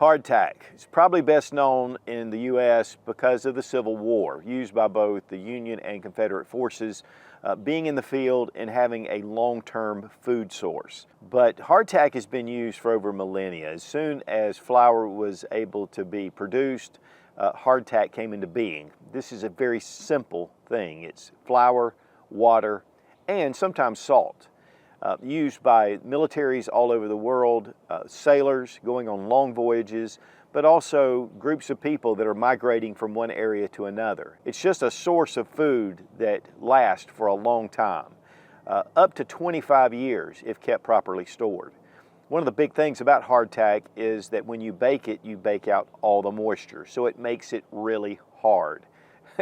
Hardtack is probably best known in the U.S. because of the Civil War, used by both the Union and Confederate forces, being in the field and having a long-term food source. But hardtack has been used for over millennia. As soon as flour was able to be produced, hardtack came into being. This is a very simple thing. It's flour, water, and sometimes salt. Used by militaries all over the world, sailors going on long voyages, but also groups of people that are migrating from one area to another. It's just a source of food that lasts for a long time, up to 25 years if kept properly stored. One of the big things about hardtack is that when you bake out all the moisture, so it makes it really hard.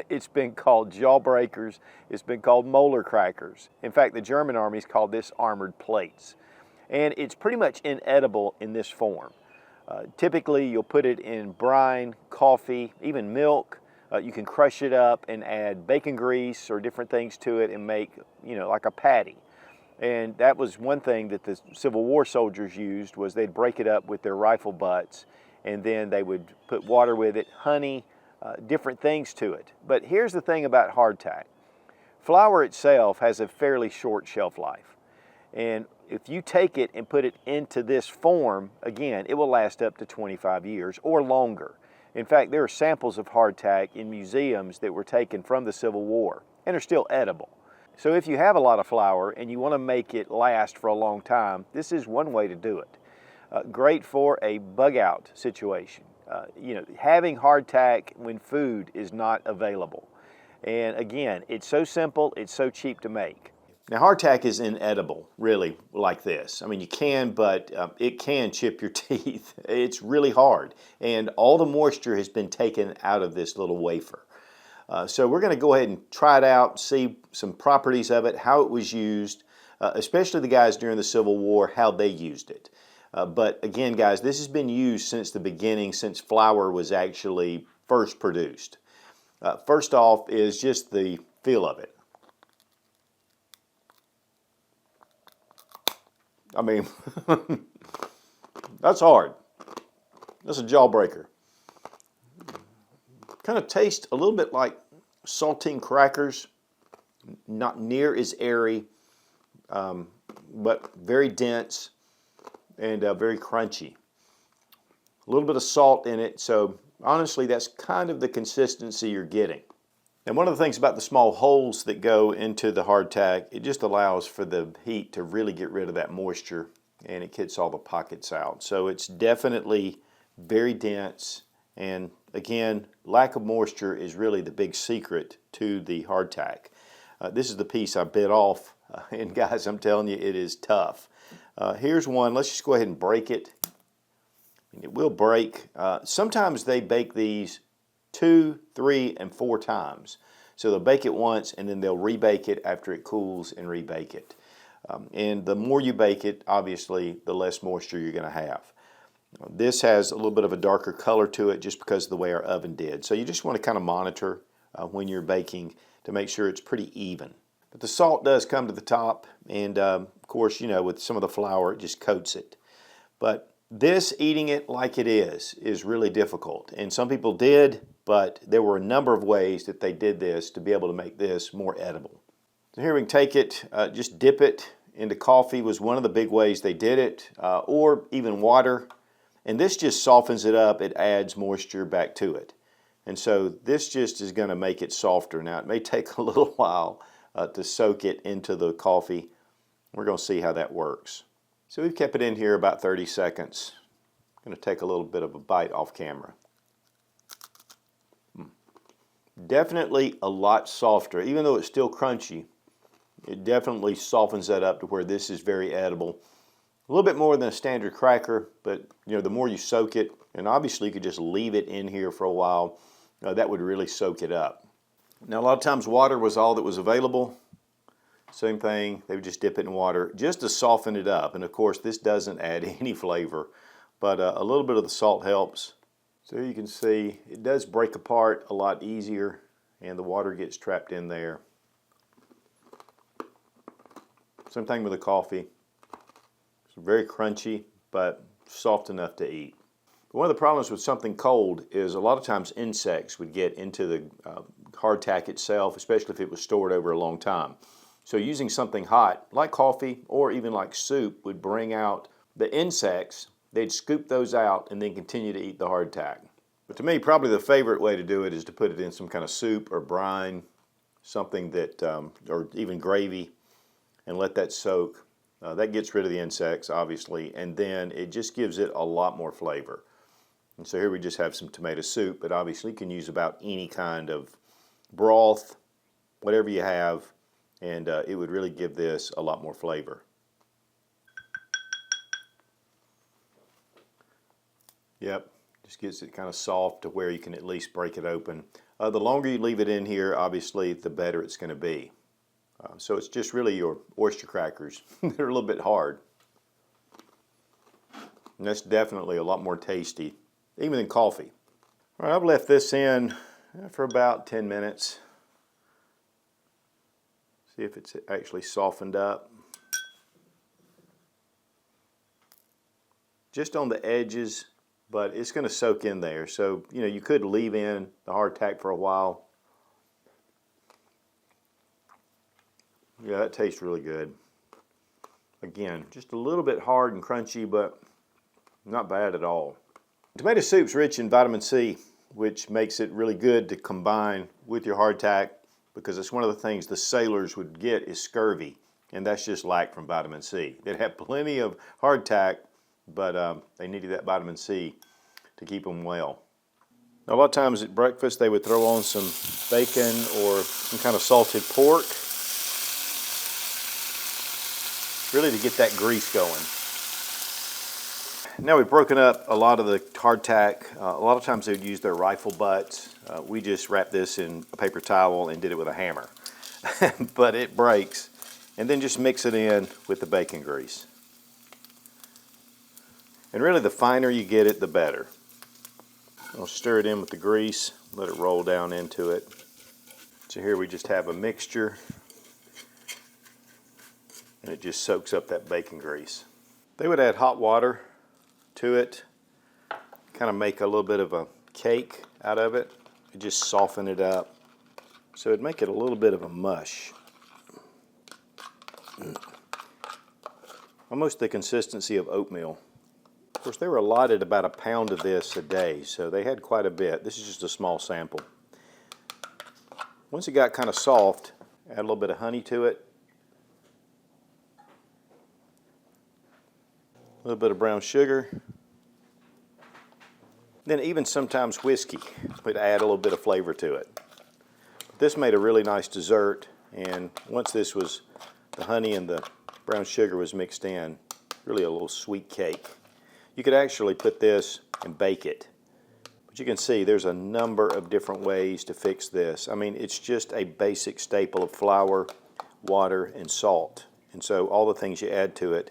It's been called jawbreakers, it's been called molar crackers. In fact, the German armies called this armored plates. And it's pretty much inedible in this form. Typically, you'll put it in brine, coffee, even milk. You can crush it up and add bacon grease or different things to it and make, like a patty. And that was one thing that the Civil War soldiers used, was they'd break it up with their rifle butts, and then they would put water with it, honey, different things to it. But here's the thing about hardtack. Flour itself has a fairly short shelf life. And if you take it and put it into this form, again, it will last up to 25 years or longer. In fact, there are samples of hardtack in museums that were taken from the Civil War and are still edible. So if you have a lot of flour and you want to make it last for a long time, this is one way to do it. Great for a bug out situation. Having hardtack when food is not available. And again, it's so simple, it's so cheap to make. Now hardtack is inedible, really, like this. I mean, you can, but it can chip your teeth. It's really hard. And all the moisture has been taken out of this little wafer. So we're going to go ahead and try it out, see some properties of it, how it was used, especially the guys during the Civil War, how they used it. But again, guys, this has been used since the beginning, since flour was actually first produced. First off is just the feel of it. I mean, that's hard. That's a jawbreaker. Kind of tastes a little bit like saltine crackers, not near as airy, but very dense and very crunchy. A little bit of salt in it, so honestly that's kind of the consistency you're getting. And one of the things about the small holes that go into the hardtack, it just allows for the heat to really get rid of that moisture, and it gets all the pockets out. So it's definitely very dense, and again, lack of moisture is really the big secret to the hardtack. This is the piece I bit off, and guys, I'm telling you, it is tough. Here's one. Let's just go ahead and break it. It will break. Sometimes they bake these 2, 3, and 4 times. So they'll bake it once and then they'll rebake it after it cools and rebake it. And the more you bake it, obviously, the less moisture you're going to have. This has a little bit of a darker color to it just because of the way our oven did. So you just want to kind of monitor when you're baking to make sure it's pretty even. But the salt does come to the top, and of course, with some of the flour, it just coats it. But this, eating it like it is really difficult. And some people did, but there were a number of ways that they did this to be able to make this more edible. So here we can take it, just dip it into coffee was one of the big ways they did it, or even water. And this just softens it up, it adds moisture back to it. And so this just is going to make it softer. Now it may take a little while to soak it into the coffee. We're going to see how that works. So we've kept it in here about 30 seconds. I'm going to take a little bit of a bite off camera. Definitely a lot softer. Even though it's still crunchy, it definitely softens that up to where this is very edible. A little bit more than a standard cracker, but the more you soak it, and obviously you could just leave it in here for a while, that would really soak it up. Now a lot of times water was all that was available. Same thing, they would just dip it in water just to soften it up. And of course this doesn't add any flavor, but a little bit of the salt helps. So you can see it does break apart a lot easier and the water gets trapped in there. Same thing with the coffee. It's very crunchy, but soft enough to eat. But one of the problems with something cold is a lot of times insects would get into the hardtack itself, especially if it was stored over a long time. So using something hot, like coffee or even like soup, would bring out the insects. They'd scoop those out and then continue to eat the hardtack. But to me, probably the favorite way to do it is to put it in some kind of soup or brine, something that, or even gravy, and let that soak. That gets rid of the insects, obviously, and then it just gives it a lot more flavor. And so here we just have some tomato soup, but obviously you can use about any kind of broth, whatever you have, and it would really give this a lot more flavor. Yep, just gets it kind of soft to where you can at least break it open. The longer you leave it in here, obviously, the better it's going to be. So it's just really your oyster crackers. They're a little bit hard. And that's definitely a lot more tasty, even than coffee. All right, I've left this in for about 10 minutes. See if it's actually softened up. Just on the edges, but it's going to soak in there. So, you know, you could leave in the hardtack for a while. Yeah, that tastes really good. Again, just a little bit hard and crunchy, but not bad at all. Tomato soup's rich in vitamin C, which makes it really good to combine with your hardtack, because it's one of the things the sailors would get is scurvy, and that's just lack from vitamin C. They'd have plenty of hardtack, but they needed that vitamin C to keep them well. Now, a lot of times at breakfast they would throw on some bacon or some kind of salted pork, really to get that grease going. Now we've broken up a lot of the hardtack. A lot of times they would use their rifle butts. We just wrapped this in a paper towel and did it with a hammer. But it breaks. And then just mix it in with the bacon grease. And really the finer you get it, the better. I'll stir it in with the grease, let it roll down into it. So here we just have a mixture. And it just soaks up that bacon grease. They would add hot water to it, kind of make a little bit of a cake out of it, and just soften it up. So it'd make it a little bit of a mush. Almost the consistency of oatmeal. Of course, they were allotted about 1 pound of this a day, so they had quite a bit. This is just a small sample. Once it got kind of soft, add a little bit of honey to it. A little bit of brown sugar. Then even sometimes whiskey would add a little bit of flavor to it. This made a really nice dessert, and once this was, the honey and the brown sugar was mixed in, really a little sweet cake. You could actually put this and bake it. But you can see there's a number of different ways to fix this. I mean, it's just a basic staple of flour, water, and salt. And so all the things you add to it,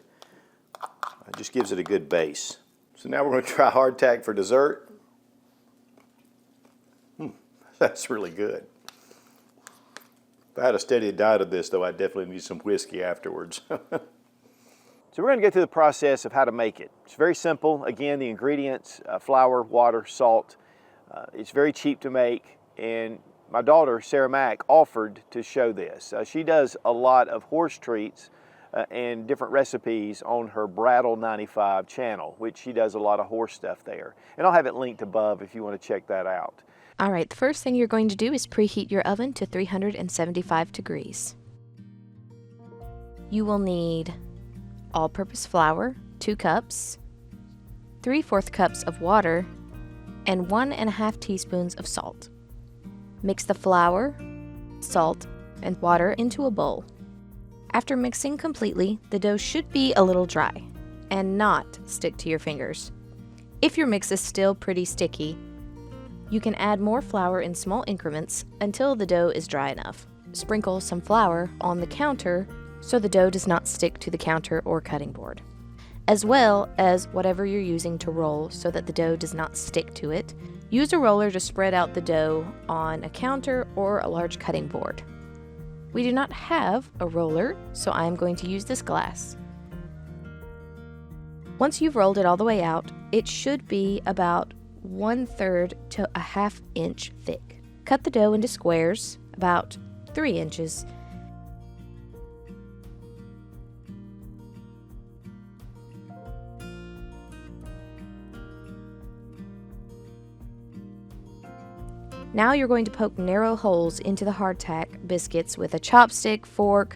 it just gives it a good base. So now we're going to try hardtack for dessert. That's really good. If I had a steady diet of this, though, I'd definitely need some whiskey afterwards. So we're going to go through the process of how to make it. It's very simple. Again, the ingredients, flour, water, salt. It's very cheap to make, and my daughter, Sarah Mack, offered to show this. She does a lot of horse treats and different recipes on her Brattle 95 channel, which she does a lot of horse stuff there. And I'll have it linked above if you want to check that out. All right, the first thing you're going to do is preheat your oven to 375 degrees. You will need all-purpose flour, 2 cups, 3/4 cups of water, and 1½ teaspoons of salt. Mix the flour, salt, and water into a bowl. After mixing completely, the dough should be a little dry and not stick to your fingers. If your mix is still pretty sticky, you can add more flour in small increments until the dough is dry enough. Sprinkle some flour on the counter so the dough does not stick to the counter or cutting board, as well as whatever you're using to roll so that the dough does not stick to it. Use a roller to spread out the dough on a counter or a large cutting board. We do not have a roller, so I am going to use this glass. Once you've rolled it all the way out, it should be about 1/3 to a 1/2 inch thick. Cut the dough into squares, about 3 inches. Now you're going to poke narrow holes into the hardtack biscuits with a chopstick, fork.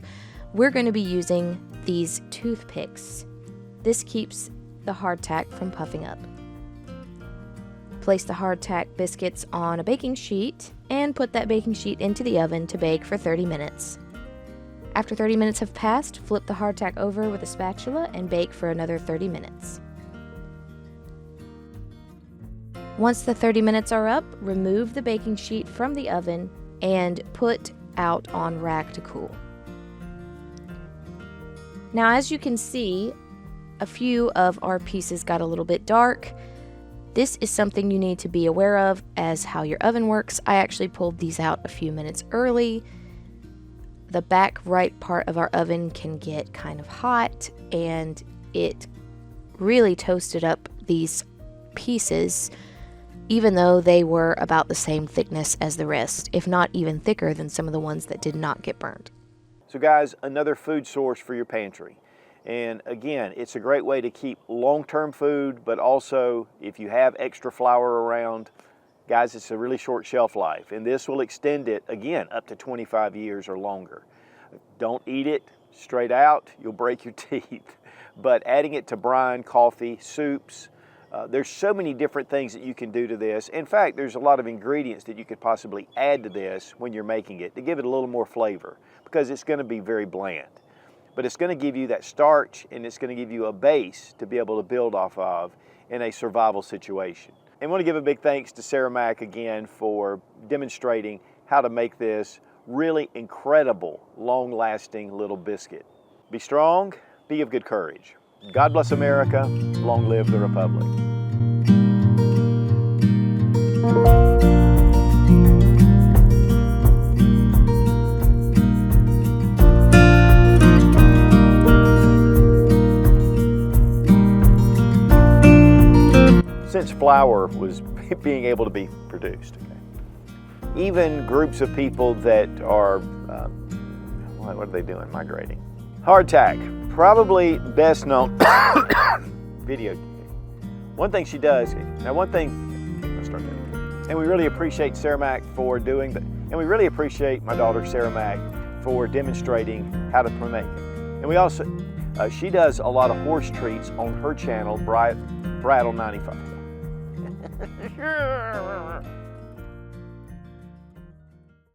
We're going to be using these toothpicks. This keeps the hardtack from puffing up. Place the hardtack biscuits on a baking sheet and put that baking sheet into the oven to bake for 30 minutes. After 30 minutes have passed, flip the hardtack over with a spatula and bake for another 30 minutes. Once the 30 minutes are up, remove the baking sheet from the oven and put out on rack to cool. Now, as you can see, a few of our pieces got a little bit dark. This is something you need to be aware of as how your oven works. I actually pulled these out a few minutes early. The back right part of our oven can get kind of hot, and it really toasted up these pieces, even though they were about the same thickness as the rest, if not even thicker than some of the ones that did not get burned. So guys, another food source for your pantry. And again, it's a great way to keep long-term food, but also if you have extra flour around, guys, it's a really short shelf life, and this will extend it, again, up to 25 years or longer. Don't eat it straight out, you'll break your teeth. But adding it to brine, coffee, soups, there's so many different things that you can do to this. In fact, there's a lot of ingredients that you could possibly add to this when you're making it to give it a little more flavor, because it's going to be very bland. But it's going to give you that starch, and it's going to give you a base to be able to build off of in a survival situation. And I want to give a big thanks to Sarah Mack again for demonstrating how to make this really incredible, long-lasting little biscuit. Be strong, be of good courage. God bless America, long live the Republic. Since flour was being able to be produced, okay, even groups of people that are, what are they doing, migrating? Hardtack, probably best known video. One thing she does, now one thing, let's start that. And we really appreciate Sarah Mack for doing that. And we really appreciate my daughter Sarah Mack for demonstrating how to make it. And we also, she does a lot of horse treats on her channel, Brattle 95.